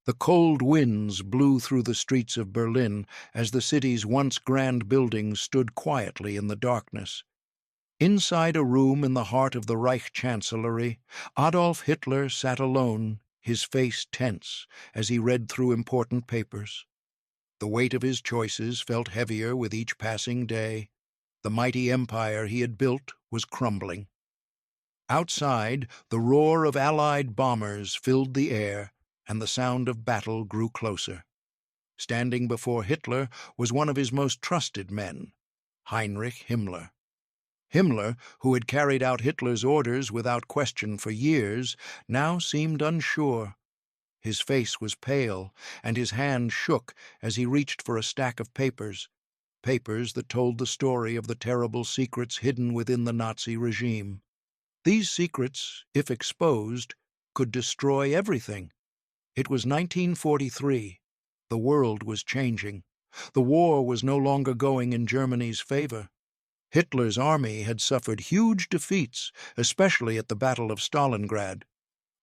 The cold winds blew through the streets of Berlin as the city's once grand buildings stood quietly in the darkness. Inside a room in the heart of the Reich Chancellery, Adolf Hitler sat alone, his face tense, as he read through important papers. The weight of his choices felt heavier with each passing day. The mighty empire he had built was crumbling. Outside, the roar of Allied bombers filled the air, and the sound of battle grew closer. Standing before Hitler was one of his most trusted men, Heinrich Himmler. Himmler, who had carried out Hitler's orders without question for years, now seemed unsure. His face was pale, and his hand shook as he reached for a stack of papers that told the story of the terrible secrets hidden within the Nazi regime. These secrets, if exposed, could destroy everything. It was 1943. The world was changing. The war was no longer going in Germany's favor. Hitler's army had suffered huge defeats, especially at the Battle of Stalingrad.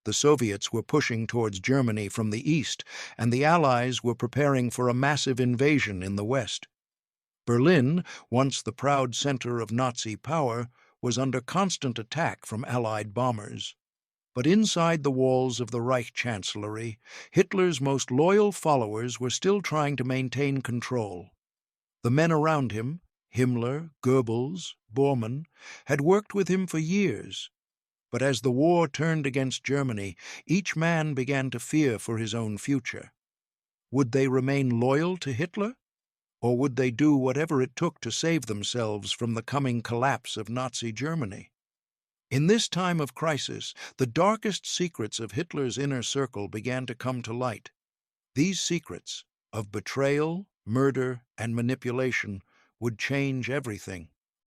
The Soviets were pushing towards Germany from the east, and the Allies were preparing for a massive invasion in the west. Berlin, once the proud center of Nazi power, was under constant attack from Allied bombers. But inside the walls of the Reich Chancellery, Hitler's most loyal followers were still trying to maintain control. The men around him, Himmler, Goebbels, Bormann, had worked with him for years. But as the war turned against Germany, each man began to fear for his own future. Would they remain loyal to Hitler? Or would they do whatever it took to save themselves from the coming collapse of Nazi Germany? In this time of crisis, the darkest secrets of Hitler's inner circle began to come to light. These secrets, of betrayal, murder, and manipulation, would change everything.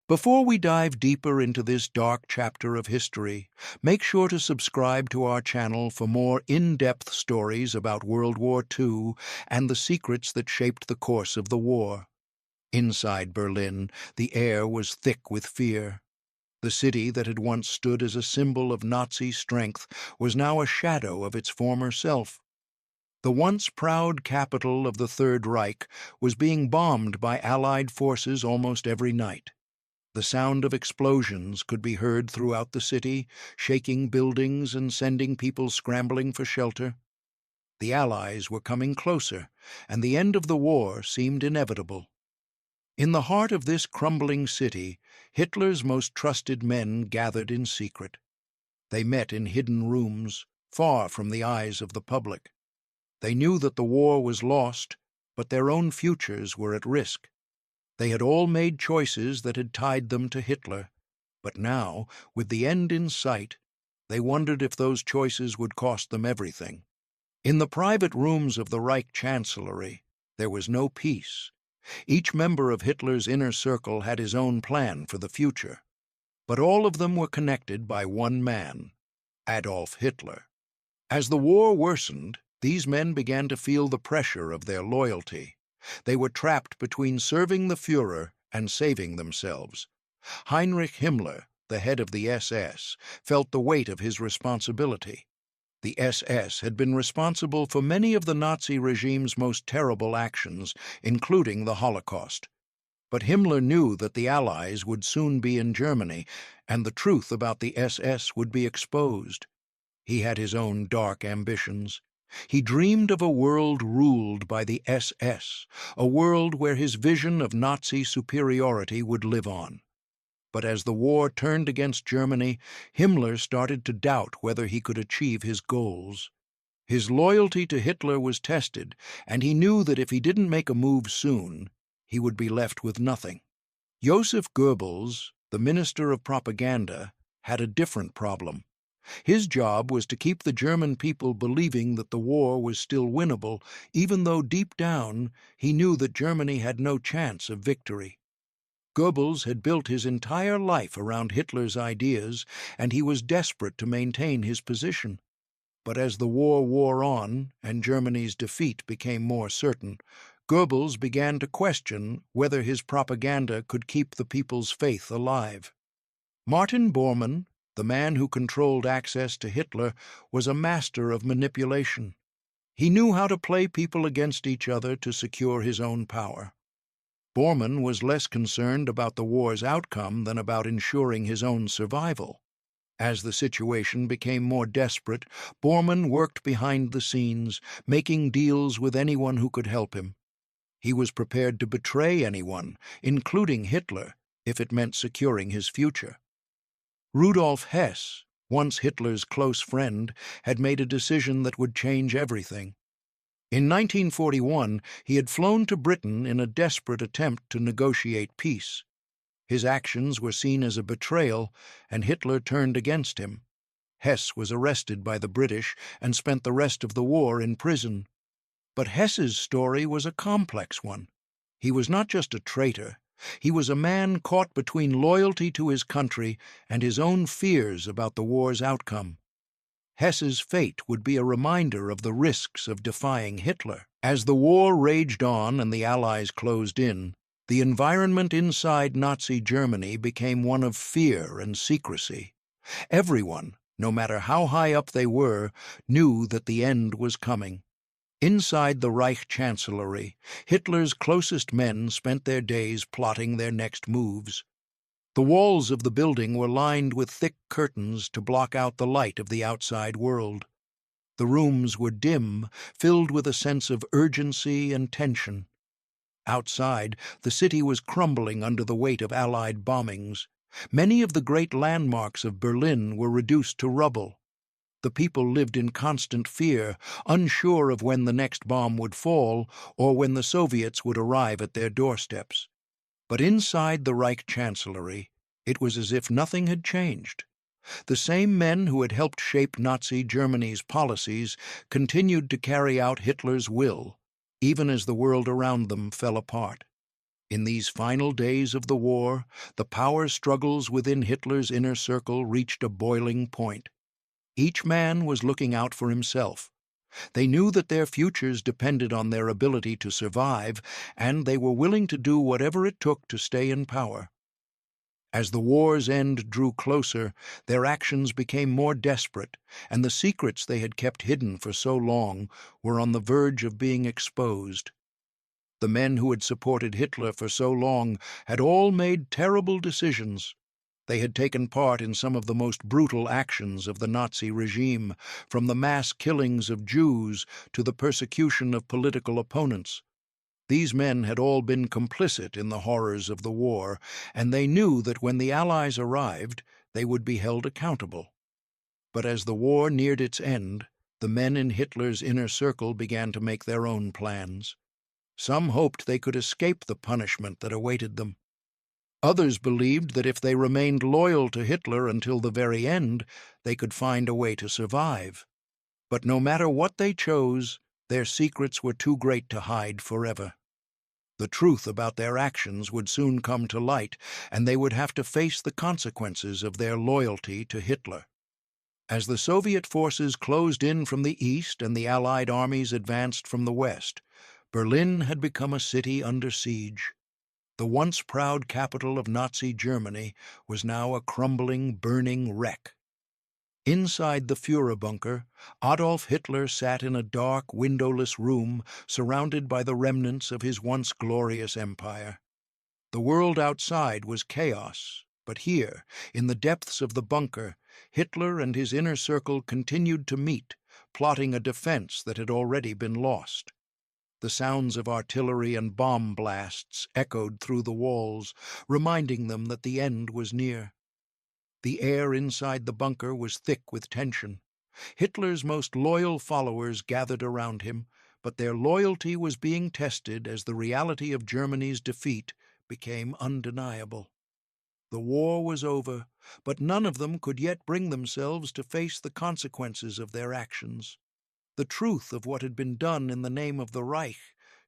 Before we dive deeper into this dark chapter of history, make sure to subscribe to our channel for more in-depth stories about World War II and the secrets that shaped the course of the war. Inside Berlin, the air was thick with fear. The city that had once stood as a symbol of Nazi strength was now a shadow of its former self. The once proud capital of the Third Reich was being bombed by Allied forces almost every night. The sound of explosions could be heard throughout the city, shaking buildings and sending people scrambling for shelter. The Allies were coming closer, and the end of the war seemed inevitable. In the heart of this crumbling city, Hitler's most trusted men gathered in secret. They met in hidden rooms, far from the eyes of the public. They knew that the war was lost, but their own futures were at risk. They had all made choices that had tied them to Hitler, but now, with the end in sight, they wondered if those choices would cost them everything. In the private rooms of the Reich Chancellery, there was no peace. Each member of Hitler's inner circle had his own plan for the future, but all of them were connected by one man, Adolf Hitler. As the war worsened, these men began to feel the pressure of their loyalty. They were trapped between serving the Führer and saving themselves. Heinrich Himmler, the head of the SS, felt the weight of his responsibility. The SS had been responsible for many of the Nazi regime's most terrible actions, including the Holocaust. But Himmler knew that the Allies would soon be in Germany, and the truth about the SS would be exposed. He had his own dark ambitions. He dreamed of a world ruled by the SS, a world where his vision of Nazi superiority would live on. But as the war turned against Germany, Himmler started to doubt whether he could achieve his goals. His loyalty to Hitler was tested, and he knew that if he didn't make a move soon, he would be left with nothing. Joseph Goebbels, the Minister of Propaganda, had a different problem. His job was to keep the German people believing that the war was still winnable, even though deep down he knew that Germany had no chance of victory. Goebbels had built his entire life around Hitler's ideas, and he was desperate to maintain his position. But as the war wore on and Germany's defeat became more certain, Goebbels began to question whether his propaganda could keep the people's faith alive. Martin Bormann, the man who controlled access to Hitler, was a master of manipulation. He knew how to play people against each other to secure his own power. Bormann was less concerned about the war's outcome than about ensuring his own survival. As the situation became more desperate, Bormann worked behind the scenes, making deals with anyone who could help him. He was prepared to betray anyone, including Hitler, if it meant securing his future. Rudolf Hess, once Hitler's close friend, had made a decision that would change everything. In 1941, he had flown to Britain in a desperate attempt to negotiate peace. His actions were seen as a betrayal, and Hitler turned against him. Hess was arrested by the British and spent the rest of the war in prison. But Hess's story was a complex one. He was not just a traitor. He was a man caught between loyalty to his country and his own fears about the war's outcome. Hess's fate would be a reminder of the risks of defying Hitler. As the war raged on and the Allies closed in, the environment inside Nazi Germany became one of fear and secrecy. Everyone, no matter how high up they were, knew that the end was coming. Inside the Reich Chancellery, Hitler's closest men spent their days plotting their next moves. The walls of the building were lined with thick curtains to block out the light of the outside world. The rooms were dim, filled with a sense of urgency and tension. Outside, the city was crumbling under the weight of Allied bombings. Many of the great landmarks of Berlin were reduced to rubble. The people lived in constant fear, unsure of when the next bomb would fall or when the Soviets would arrive at their doorsteps. But inside the Reich Chancellery, it was as if nothing had changed. The same men who had helped shape Nazi Germany's policies continued to carry out Hitler's will, even as the world around them fell apart. In these final days of the war, the power struggles within Hitler's inner circle reached a boiling point. Each man was looking out for himself. They knew that their futures depended on their ability to survive, and they were willing to do whatever it took to stay in power. As the war's end drew closer, their actions became more desperate, and the secrets they had kept hidden for so long were on the verge of being exposed. The men who had supported Hitler for so long had all made terrible decisions. They had taken part in some of the most brutal actions of the Nazi regime, from the mass killings of Jews to the persecution of political opponents. These men had all been complicit in the horrors of the war, and they knew that when the Allies arrived, they would be held accountable. But as the war neared its end, the men in Hitler's inner circle began to make their own plans. Some hoped they could escape the punishment that awaited them. Others believed that if they remained loyal to Hitler until the very end, they could find a way to survive. But no matter what they chose, their secrets were too great to hide forever. The truth about their actions would soon come to light, and they would have to face the consequences of their loyalty to Hitler. As the Soviet forces closed in from the east and the Allied armies advanced from the west, Berlin had become a city under siege. The once proud capital of Nazi Germany was now a crumbling, burning wreck. Inside the Führer bunker, Adolf Hitler sat in a dark, windowless room surrounded by the remnants of his once glorious empire. The world outside was chaos, but here, in the depths of the bunker, Hitler and his inner circle continued to meet, plotting a defense that had already been lost. The sounds of artillery and bomb blasts echoed through the walls, reminding them that the end was near. The air inside the bunker was thick with tension. Hitler's most loyal followers gathered around him, but their loyalty was being tested as the reality of Germany's defeat became undeniable. The war was over, but none of them could yet bring themselves to face the consequences of their actions. The truth of what had been done in the name of the Reich,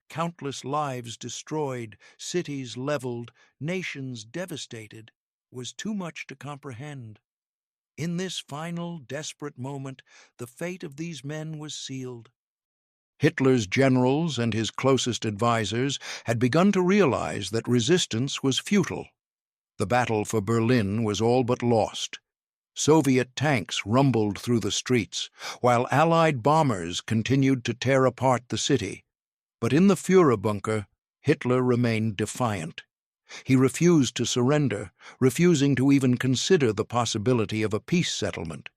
countless lives destroyed, cities leveled, nations devastated, was too much to comprehend. In this final, desperate moment, the fate of these men was sealed. Hitler's generals and his closest advisers had begun to realize that resistance was futile. The battle for Berlin was all but lost. Soviet tanks rumbled through the streets, while Allied bombers continued to tear apart the city. But in the Führer bunker, Hitler remained defiant. He refused to surrender, refusing to even consider the possibility of a peace settlement.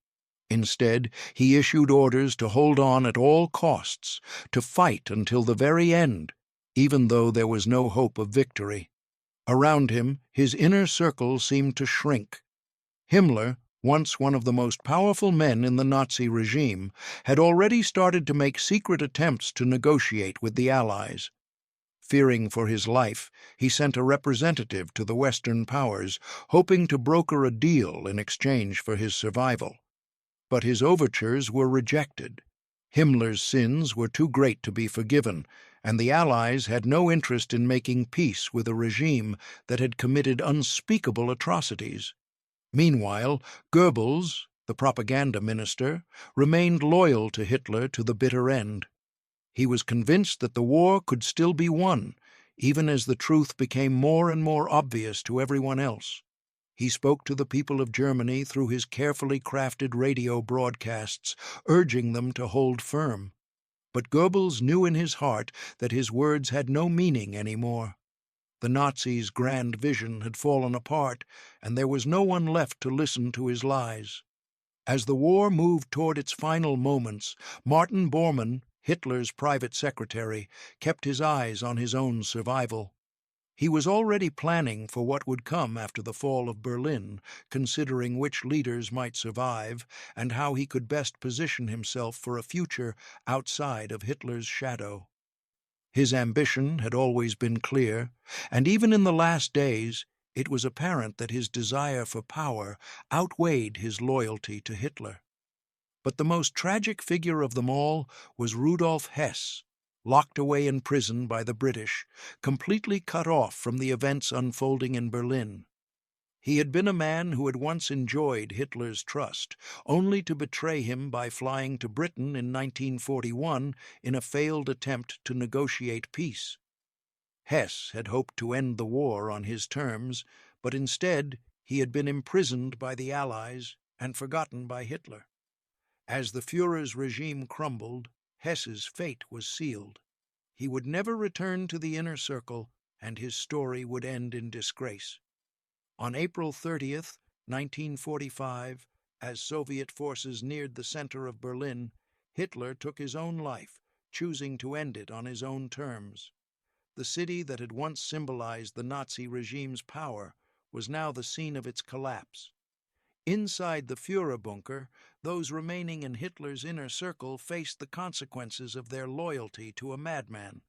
Instead, he issued orders to hold on at all costs, to fight until the very end, even though there was no hope of victory. Around him, his inner circle seemed to shrink. Himmler, once one of the most powerful men in the Nazi regime, had already started to make secret attempts to negotiate with the Allies. Fearing for his life, he sent a representative to the Western powers, hoping to broker a deal in exchange for his survival. But his overtures were rejected. Himmler's sins were too great to be forgiven, and the Allies had no interest in making peace with a regime that had committed unspeakable atrocities. Meanwhile, Goebbels, the propaganda minister, remained loyal to Hitler to the bitter end. He was convinced that the war could still be won, even as the truth became more and more obvious to everyone else. He spoke to the people of Germany through his carefully crafted radio broadcasts, urging them to hold firm. But Goebbels knew in his heart that his words had no meaning anymore. The Nazis' grand vision had fallen apart, and there was no one left to listen to his lies. As the war moved toward its final moments, Martin Bormann, Hitler's private secretary, kept his eyes on his own survival. He was already planning for what would come after the fall of Berlin, considering which leaders might survive and how he could best position himself for a future outside of Hitler's shadow. His ambition had always been clear, and even in the last days, it was apparent that his desire for power outweighed his loyalty to Hitler. But the most tragic figure of them all was Rudolf Hess, locked away in prison by the British, completely cut off from the events unfolding in Berlin. He had been a man who had once enjoyed Hitler's trust, only to betray him by flying to Britain in 1941 in a failed attempt to negotiate peace. Hess had hoped to end the war on his terms, but instead he had been imprisoned by the Allies and forgotten by Hitler. As the Führer's regime crumbled, Hess's fate was sealed. He would never return to the inner circle, and his story would end in disgrace. On April 30th, 1945, as Soviet forces neared the center of Berlin, Hitler took his own life, choosing to end it on his own terms. The city that had once symbolized the Nazi regime's power was now the scene of its collapse. Inside the Führer bunker, those remaining in Hitler's inner circle faced the consequences of their loyalty to a madman.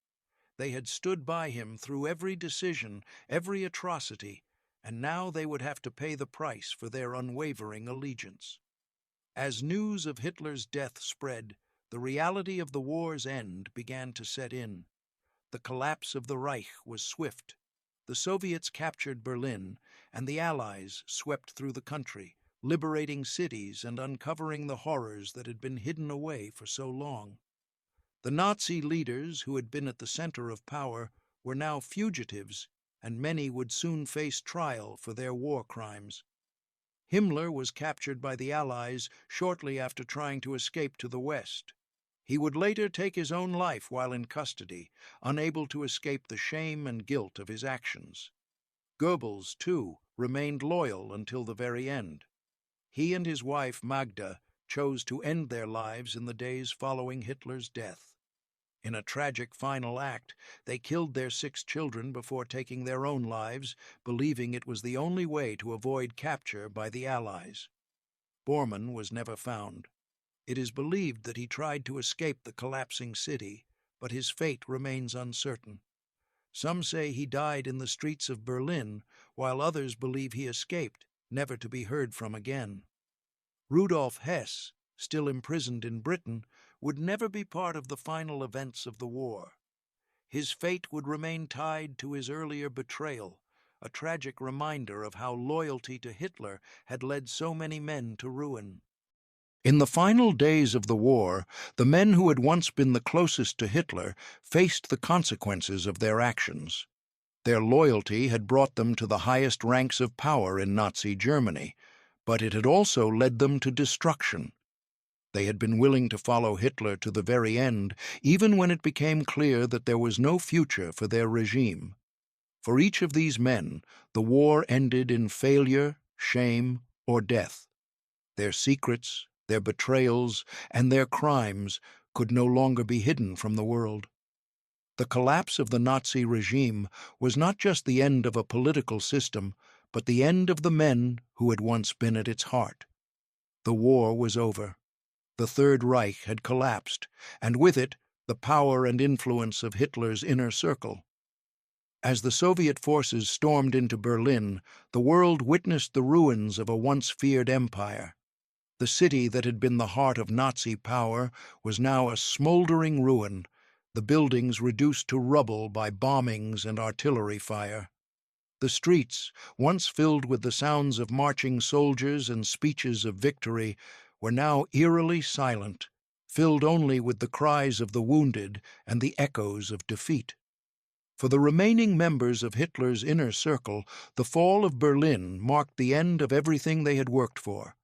They had stood by him through every decision, every atrocity, and now they would have to pay the price for their unwavering allegiance. As news of Hitler's death spread, the reality of the war's end began to set in. The collapse of the Reich was swift. The Soviets captured Berlin, and the Allies swept through the country, liberating cities and uncovering the horrors that had been hidden away for so long. The Nazi leaders, who had been at the center of power, were now fugitives, and many would soon face trial for their war crimes. Himmler was captured by the Allies shortly after trying to escape to the West. He would later take his own life while in custody, unable to escape the shame and guilt of his actions. Goebbels, too, remained loyal until the very end. He and his wife Magda chose to end their lives in the days following Hitler's death. In a tragic final act, they killed their 6 children before taking their own lives, believing it was the only way to avoid capture by the Allies. Bormann was never found. It is believed that he tried to escape the collapsing city, but his fate remains uncertain. Some say he died in the streets of Berlin, while others believe he escaped, never to be heard from again. Rudolf Hess, still imprisoned in Britain, would never be part of the final events of the war. His fate would remain tied to his earlier betrayal, a tragic reminder of how loyalty to Hitler had led so many men to ruin. In the final days of the war, the men who had once been the closest to Hitler faced the consequences of their actions. Their loyalty had brought them to the highest ranks of power in Nazi Germany, but it had also led them to destruction. They had been willing to follow Hitler to the very end, even when it became clear that there was no future for their regime. For each of these men, the war ended in failure, shame, or death. Their secrets, their betrayals, and their crimes could no longer be hidden from the world. The collapse of the Nazi regime was not just the end of a political system, but the end of the men who had once been at its heart. The war was over. The Third Reich had collapsed, and with it, the power and influence of Hitler's inner circle. As the Soviet forces stormed into Berlin, the world witnessed the ruins of a once feared empire. The city that had been the heart of Nazi power was now a smoldering ruin, the buildings reduced to rubble by bombings and artillery fire. The streets, once filled with the sounds of marching soldiers and speeches of victory, were now eerily silent, filled only with the cries of the wounded and the echoes of defeat. For the remaining members of Hitler's inner circle, the fall of Berlin marked the end of everything they had worked for.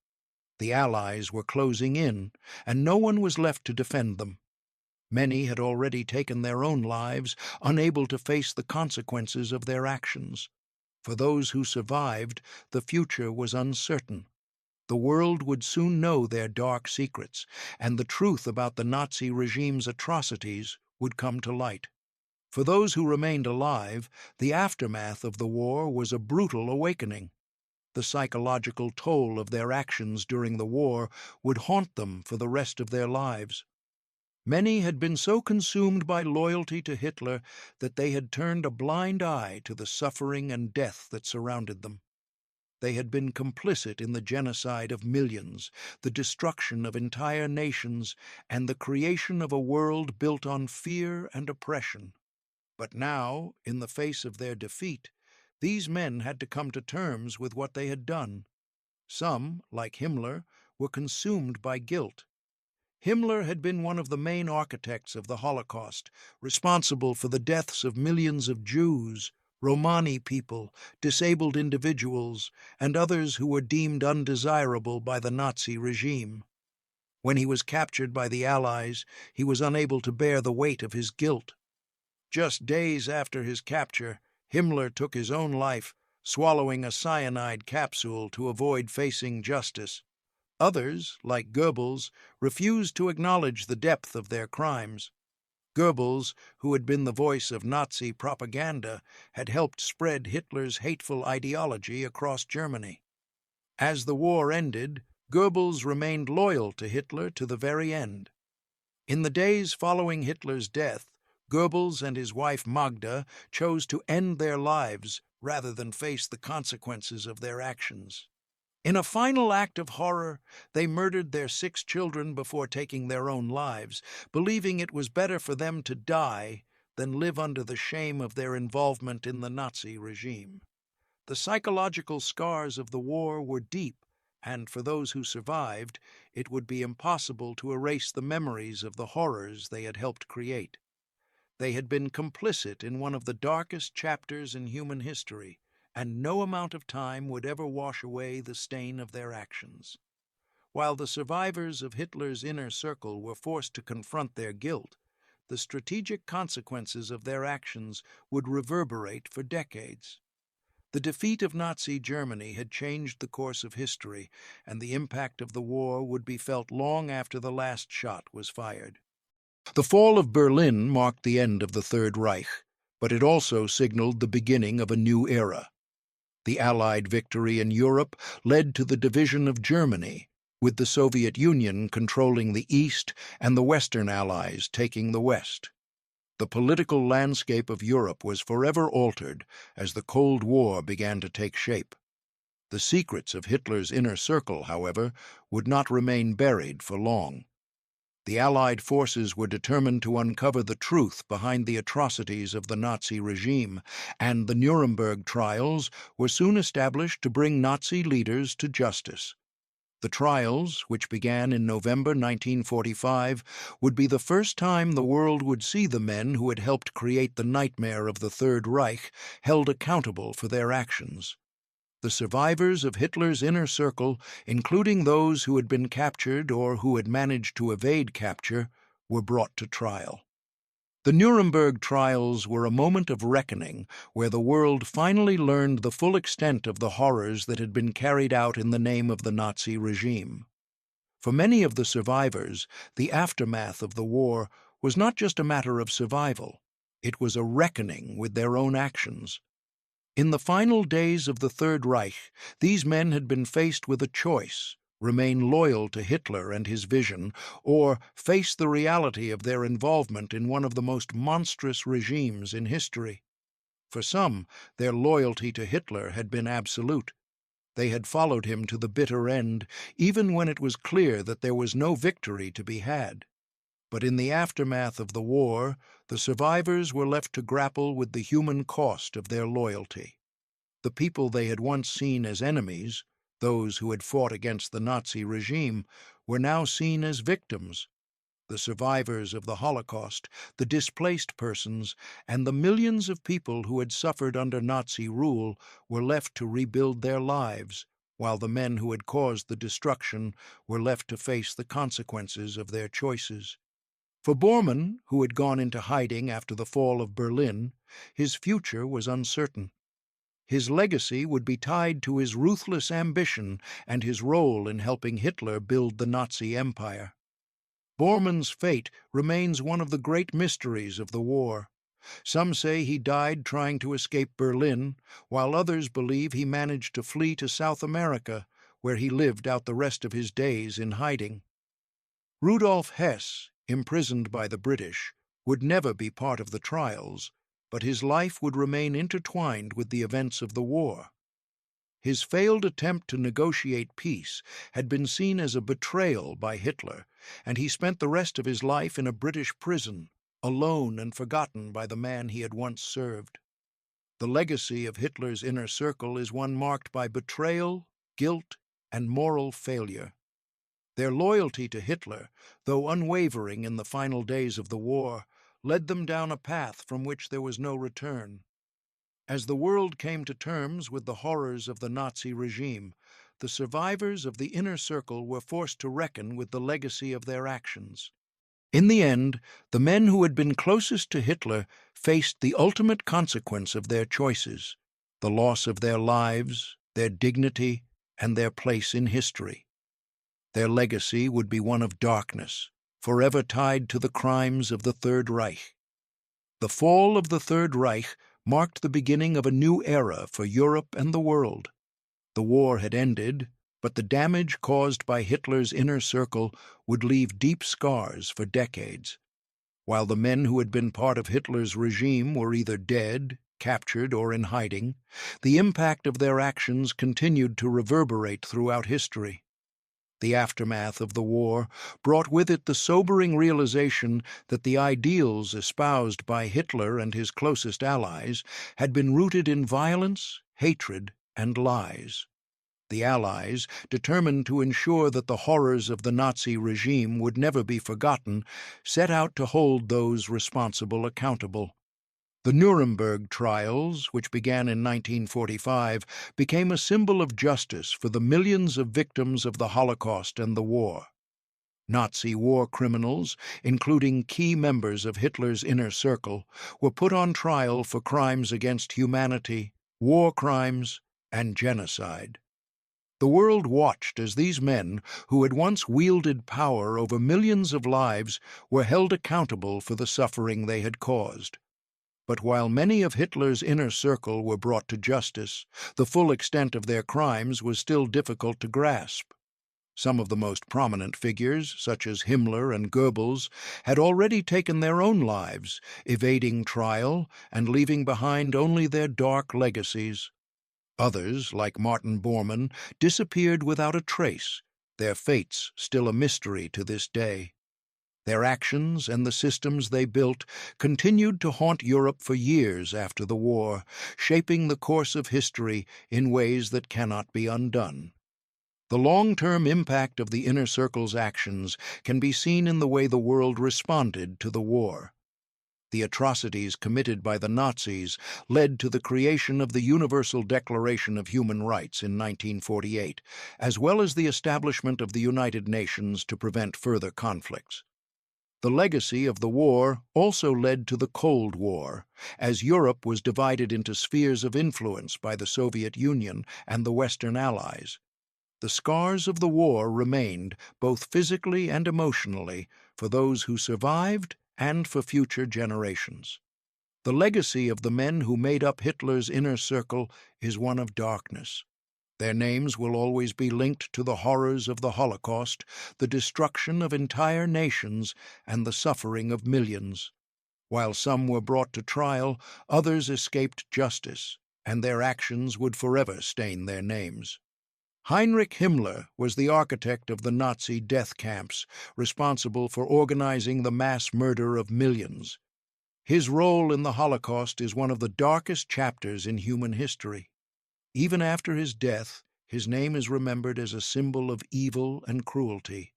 The Allies were closing in, and no one was left to defend them. Many had already taken their own lives, unable to face the consequences of their actions. For those who survived, the future was uncertain. The world would soon know their dark secrets, and the truth about the Nazi regime's atrocities would come to light. For those who remained alive, the aftermath of the war was a brutal awakening. The psychological toll of their actions during the war would haunt them for the rest of their lives. Many had been so consumed by loyalty to Hitler that they had turned a blind eye to the suffering and death that surrounded them. They had been complicit in the genocide of millions, the destruction of entire nations, and the creation of a world built on fear and oppression. But now, in the face of their defeat, these men had to come to terms with what they had done. Some, like Himmler, were consumed by guilt. Himmler had been one of the main architects of the Holocaust, responsible for the deaths of millions of Jews, Romani people, disabled individuals, and others who were deemed undesirable by the Nazi regime. When he was captured by the Allies, he was unable to bear the weight of his guilt. Just days after his capture, Himmler took his own life, swallowing a cyanide capsule to avoid facing justice. Others, like Goebbels, refused to acknowledge the depth of their crimes. Goebbels, who had been the voice of Nazi propaganda, had helped spread Hitler's hateful ideology across Germany. As the war ended, Goebbels remained loyal to Hitler to the very end. In the days following Hitler's death, Goebbels and his wife Magda chose to end their lives rather than face the consequences of their actions. In a final act of horror, they murdered their 6 children before taking their own lives, believing it was better for them to die than live under the shame of their involvement in the Nazi regime. The psychological scars of the war were deep, and for those who survived, it would be impossible to erase the memories of the horrors they had helped create. They had been complicit in one of the darkest chapters in human history, and no amount of time would ever wash away the stain of their actions. While the survivors of Hitler's inner circle were forced to confront their guilt, the strategic consequences of their actions would reverberate for decades. The defeat of Nazi Germany had changed the course of history, and the impact of the war would be felt long after the last shot was fired. The fall of Berlin marked the end of the Third Reich, but it also signaled the beginning of a new era. The Allied victory in Europe led to the division of Germany, with the Soviet Union controlling the East and the Western Allies taking the West. The political landscape of Europe was forever altered as the Cold War began to take shape. The secrets of Hitler's inner circle, however, would not remain buried for long. The Allied forces were determined to uncover the truth behind the atrocities of the Nazi regime, and the Nuremberg trials were soon established to bring Nazi leaders to justice. The trials, which began in November 1945, would be the first time the world would see the men who had helped create the nightmare of the Third Reich held accountable for their actions. The survivors of Hitler's inner circle, including those who had been captured or who had managed to evade capture, were brought to trial. The Nuremberg trials were a moment of reckoning where the world finally learned the full extent of the horrors that had been carried out in the name of the Nazi regime. For many of the survivors, the aftermath of the war was not just a matter of survival, it was a reckoning with their own actions. In the final days of the Third Reich, these men had been faced with a choice: remain loyal to Hitler and his vision, or face the reality of their involvement in one of the most monstrous regimes in history. For some, their loyalty to Hitler had been absolute. They had followed him to the bitter end, even when it was clear that there was no victory to be had. But in the aftermath of the war, the survivors were left to grapple with the human cost of their loyalty. The people they had once seen as enemies, those who had fought against the Nazi regime, were now seen as victims. The survivors of the Holocaust, the displaced persons, and the millions of people who had suffered under Nazi rule were left to rebuild their lives, while the men who had caused the destruction were left to face the consequences of their choices. For Bormann, who had gone into hiding after the fall of Berlin, his future was uncertain. His legacy would be tied to his ruthless ambition and his role in helping Hitler build the Nazi Empire. Bormann's fate remains one of the great mysteries of the war. Some say he died trying to escape Berlin, while others believe he managed to flee to South America, where he lived out the rest of his days in hiding. Rudolf Hess, imprisoned by the British, would never be part of the trials, but his life would remain intertwined with the events of the war. His failed attempt to negotiate peace had been seen as a betrayal by Hitler, and he spent the rest of his life in a British prison, alone and forgotten by the man he had once served. The legacy of Hitler's inner circle is one marked by betrayal, guilt, and moral failure. Their loyalty to Hitler, though unwavering in the final days of the war, led them down a path from which there was no return. As the world came to terms with the horrors of the Nazi regime, the survivors of the inner circle were forced to reckon with the legacy of their actions. In the end, the men who had been closest to Hitler faced the ultimate consequence of their choices: the loss of their lives, their dignity, and their place in history. Their legacy would be one of darkness, forever tied to the crimes of the Third Reich. The fall of the Third Reich marked the beginning of a new era for Europe and the world. The war had ended, but the damage caused by Hitler's inner circle would leave deep scars for decades. While the men who had been part of Hitler's regime were either dead, captured, or in hiding, the impact of their actions continued to reverberate throughout history. The aftermath of the war brought with it the sobering realization that the ideals espoused by Hitler and his closest allies had been rooted in violence, hatred, and lies. The Allies, determined to ensure that the horrors of the Nazi regime would never be forgotten, set out to hold those responsible accountable. The Nuremberg trials, which began in 1945, became a symbol of justice for the millions of victims of the Holocaust and the war. Nazi war criminals, including key members of Hitler's inner circle, were put on trial for crimes against humanity, war crimes, and genocide. The world watched as these men, who had once wielded power over millions of lives, were held accountable for the suffering they had caused. But while many of Hitler's inner circle were brought to justice, the full extent of their crimes was still difficult to grasp. Some of the most prominent figures, such as Himmler and Goebbels, had already taken their own lives, evading trial and leaving behind only their dark legacies. Others, like Martin Bormann, disappeared without a trace, their fates still a mystery to this day. Their actions and the systems they built continued to haunt Europe for years after the war, shaping the course of history in ways that cannot be undone. The long-term impact of the inner circle's actions can be seen in the way the world responded to the war. The atrocities committed by the Nazis led to the creation of the Universal Declaration of Human Rights in 1948, as well as the establishment of the United Nations to prevent further conflicts. The legacy of the war also led to the Cold War, as Europe was divided into spheres of influence by the Soviet Union and the Western Allies. The scars of the war remained, both physically and emotionally, for those who survived and for future generations. The legacy of the men who made up Hitler's inner circle is one of darkness. Their names will always be linked to the horrors of the Holocaust, the destruction of entire nations, and the suffering of millions. While some were brought to trial, others escaped justice, and their actions would forever stain their names. Heinrich Himmler was the architect of the Nazi death camps, responsible for organizing the mass murder of millions. His role in the Holocaust is one of the darkest chapters in human history. Even after his death, his name is remembered as a symbol of evil and cruelty.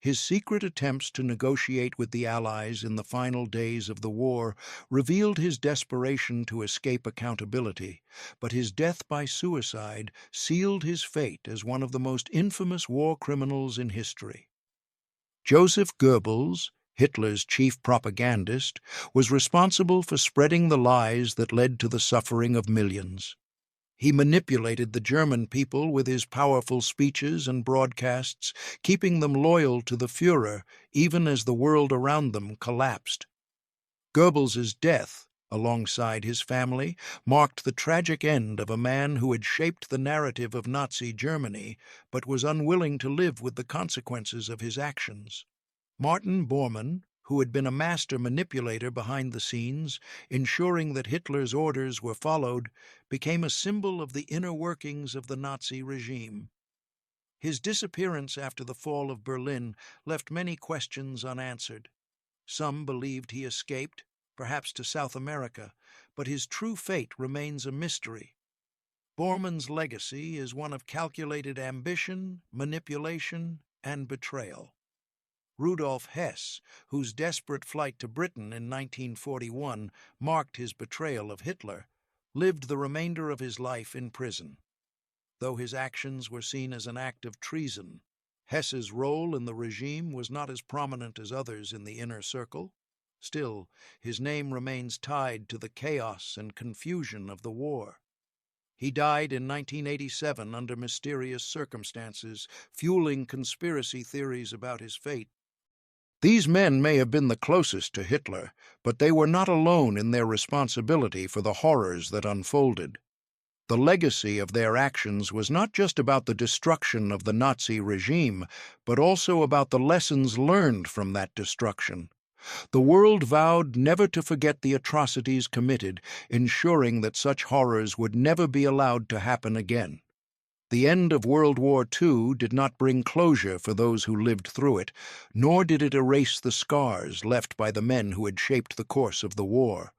His secret attempts to negotiate with the Allies in the final days of the war revealed his desperation to escape accountability, but his death by suicide sealed his fate as one of the most infamous war criminals in history. Joseph Goebbels, Hitler's chief propagandist, was responsible for spreading the lies that led to the suffering of millions. He manipulated the German people with his powerful speeches and broadcasts, keeping them loyal to the Führer even as the world around them collapsed. Goebbels's death, alongside his family, marked the tragic end of a man who had shaped the narrative of Nazi Germany but was unwilling to live with the consequences of his actions. Martin Bormann, who had been a master manipulator behind the scenes, ensuring that Hitler's orders were followed, became a symbol of the inner workings of the Nazi regime. His disappearance after the fall of Berlin left many questions unanswered. Some believed he escaped, perhaps to South America, but his true fate remains a mystery. Bormann's legacy is one of calculated ambition, manipulation, and betrayal. Rudolf Hess, whose desperate flight to Britain in 1941 marked his betrayal of Hitler, lived the remainder of his life in prison. Though his actions were seen as an act of treason, Hess's role in the regime was not as prominent as others in the inner circle. Still, his name remains tied to the chaos and confusion of the war. He died in 1987 under mysterious circumstances, fueling conspiracy theories about his fate. These men may have been the closest to Hitler, but they were not alone in their responsibility for the horrors that unfolded. The legacy of their actions was not just about the destruction of the Nazi regime, but also about the lessons learned from that destruction. The world vowed never to forget the atrocities committed, ensuring that such horrors would never be allowed to happen again. The end of World War II did not bring closure for those who lived through it, nor did it erase the scars left by the men who had shaped the course of the war.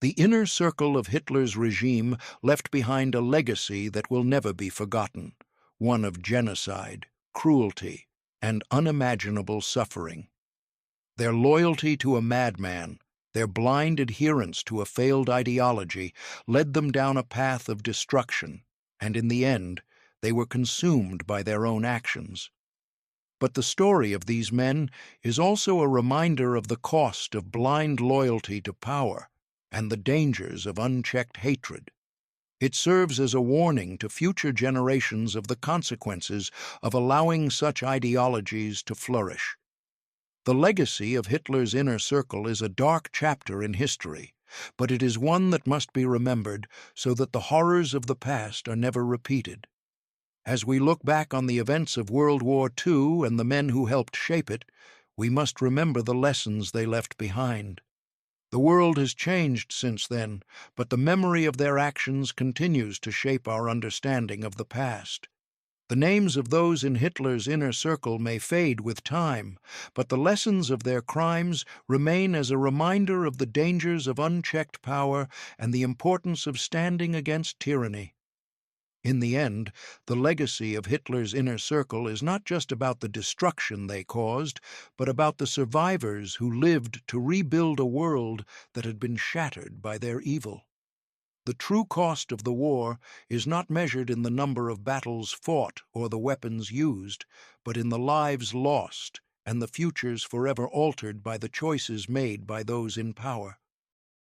The inner circle of Hitler's regime left behind a legacy that will never be forgotten, one of genocide, cruelty, and unimaginable suffering. Their loyalty to a madman, their blind adherence to a failed ideology, led them down a path of destruction, and in the end, they were consumed by their own actions. But the story of these men is also a reminder of the cost of blind loyalty to power and the dangers of unchecked hatred. It serves as a warning to future generations of the consequences of allowing such ideologies to flourish. The legacy of Hitler's inner circle is a dark chapter in history, but it is one that must be remembered so that the horrors of the past are never repeated. As we look back on the events of World War II and the men who helped shape it, we must remember the lessons they left behind. The world has changed since then, but the memory of their actions continues to shape our understanding of the past. The names of those in Hitler's inner circle may fade with time, but the lessons of their crimes remain as a reminder of the dangers of unchecked power and the importance of standing against tyranny. In the end, the legacy of Hitler's inner circle is not just about the destruction they caused, but about the survivors who lived to rebuild a world that had been shattered by their evil. The true cost of the war is not measured in the number of battles fought or the weapons used, but in the lives lost and the futures forever altered by the choices made by those in power.